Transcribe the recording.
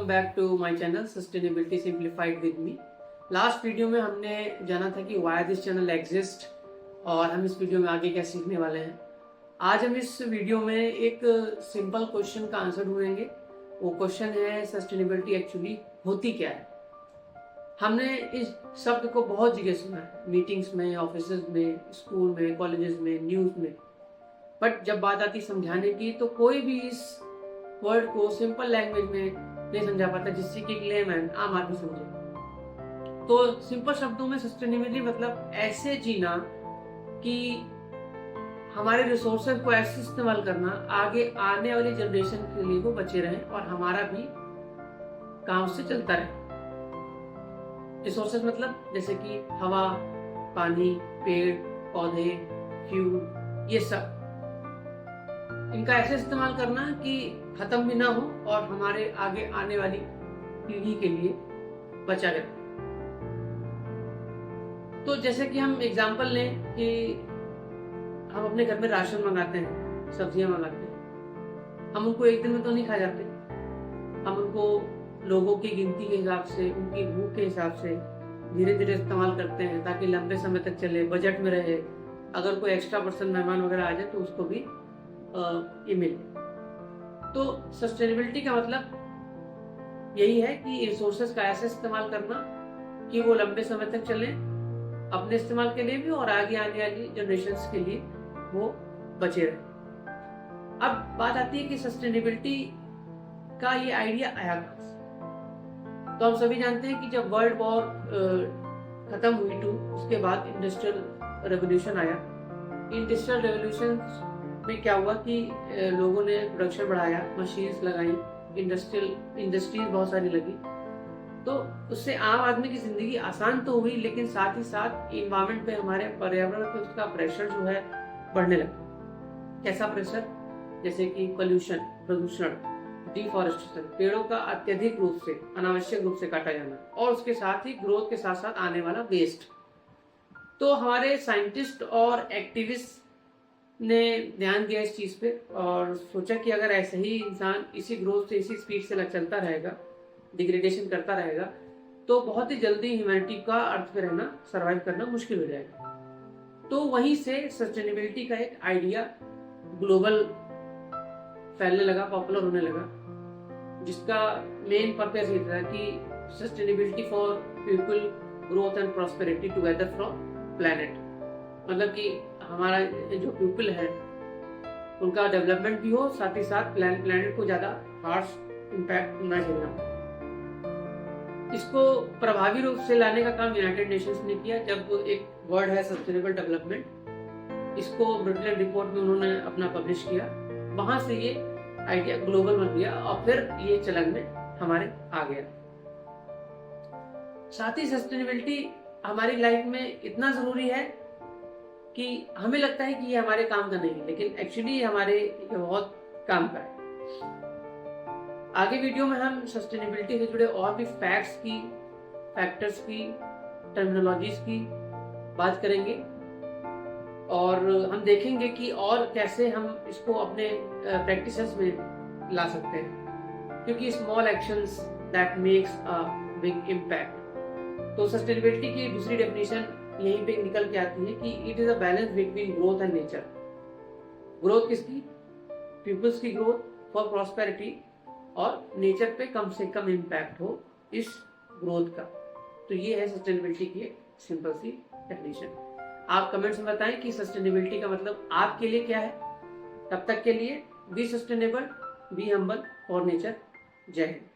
Welcome back to my channel sustainability simplified with me. Last video में हमने जाना था कि व्हाई दिस चैनल एग्जिस्ट और हम इस वीडियो में आगे क्या सीखने वाले हैं। आज हम इस वीडियो में एक सिंपल क्वेश्चन का आंसर ढूंढेंगे। वो क्वेश्चन है सस्टेनेबिलिटी एक्चुअली होती क्या है। हमने इस शब्द को बहुत जगह सुना है, मीटिंग्स में, ऑफिस में, स्कूल में, कॉलेजेस में, न्यूज में, बट जब बात आती समझाने की तो कोई भी इस वर्ड को सिंपल लैंग्वेज में नहीं समझा पाता जिससे कि लेमैन आम आदमी समझे। तो सिंपल शब्दों में सस्टेनेबिलिटी मतलब ऐसे जीना कि हमारे रिसोर्सेज को ऐसे इस्तेमाल करना आगे आने वाली जनरेशन के लिए वो बचे रहें और हमारा भी काम से चलता रहे। रिसोर्सेज मतलब जैसे कि हवा, पानी, पेड़, पौधे, फ्यूल, ये सब इनका ऐसे इस्तेमाल करना कि खत्म भी ना हो और हमारे आगे आने वाली पीढ़ी के लिए बचा रहे। तो जैसे कि हम एग्जांपल लें कि हम अपने घर में राशन मंगाते हैं, सब्जियां मंगाते हैं, हम उनको एक दिन में तो नहीं खा जाते। हम उनको लोगों की गिनती के हिसाब से, उनकी भूख के हिसाब से धीरे धीरे इस्तेमाल करते हैं ताकि लंबे समय तक चले, बजट में रहे। अगर कोई एक्स्ट्रा पर्सन मेहमान वगैरह आ जाए तो उसको भी ये मिले। तो सस्टेनेबिलिटी का मतलब यही है कि रिसोर्सेज का ऐसे इस्तेमाल करना कि वो लंबे समय तक चले, अपने इस्तेमाल के लिए भी और आगे आने वाली जनरेशन्स के लिए वो बचे रहे। अब बात आती है कि सस्टेनेबिलिटी का ये आइडिया आया कहाँ से। तो हम सभी जानते हैं कि जब वर्ल्ड वॉर खत्म हुई उसके बाद इंडस्ट्रियल रेवोल्यूशन आया। इंडस्ट्रियल रेवोल्यूशन में क्या हुआ कि लोगों ने प्रोडक्शन बढ़ाया, मशीन्स लगाई, इंडस्ट्रीज बहुत सारी लगी। तो उससे आम आदमी की जिंदगी आसान तो हुई, लेकिन साथ ही साथ इन्वायरमेंट पे, हमारे पर्यावरण पे उसका प्रेशर जो है बढ़ने लगा। कैसा प्रेशर? जैसे कि पोल्यूशन, प्रदूषण, डिफॉरेस्टेशन, पेड़ों का अत्यधिक रूप से, अनावश्यक रूप से काटा जाना, और उसके साथ ही ग्रोथ के साथ साथ आने वाला वेस्ट। तो हमारे साइंटिस्ट और एक्टिविस्ट ने ध्यान दिया इस चीज पे और सोचा कि अगर ऐसे ही इंसान इसी ग्रोथ से, इसी स्पीड से चलता रहेगा, डिग्रेडेशन करता रहेगा, तो बहुत ही जल्दी ह्यूमैनिटी का अर्थ पे रहना, सरवाइव करना मुश्किल हो जाएगा। तो वहीं से सस्टेनेबिलिटी का एक आइडिया ग्लोबल फैलने लगा, पॉपुलर होने लगा, जिसका मेन पर्पस ये था कि sustainability for people, growth and prosperity together from planet. मतलब कि हमारा जो पीपल है उनका डेवलपमेंट भी हो, साथ ही साथ प्लैनेट को ज्यादा हार्श इम्पैक्ट ना झेलना। इसको प्रभावी रूप से लाने का काम यूनाइटेड नेशंस ने किया। जब एक वर्ड है सस्टेनेबल डेवलपमेंट, इसको ब्रिटेन रिपोर्ट में उन्होंने अपना पब्लिश किया। वहां से ये आइडिया ग्लोबल बन गया और फिर ये चलन में हमारे आ गया। साथ ही सस्टेनेबिलिटी हमारी लाइफ में इतना जरूरी है कि हमें लगता है कि ये हमारे काम का नहीं है, लेकिन एक्चुअली हमारे बहुत काम का है। आगे वीडियो में हम सस्टेनेबिलिटी से जुड़े और भी फैक्ट्स की, फैक्टर्स की, टर्मिनोलॉजीज की बात करेंगे और हम देखेंगे कि और कैसे हम इसको अपने प्रैक्टिसेस में ला सकते हैं, क्योंकि small actions that makes a big impact. तो सस्टेनेबिलिटी की दूसरी डेफिनेशन यहीं पे निकल के आती है कि it is a balance between growth and nature. Growth किसकी? पीपल्स की ग्रोथ फॉर प्रॉस्पेरिटी, और नेचर पे कम से कम इम्पैक्ट हो इस ग्रोथ का। तो ये है सस्टेनेबिलिटी की एक सिंपल सी डेफिनेशन। आप कमेंट्स में बताएं कि सस्टेनेबिलिटी का मतलब आपके लिए क्या है। तब तक के लिए be sustainable, be humble for nature. जय हिंद।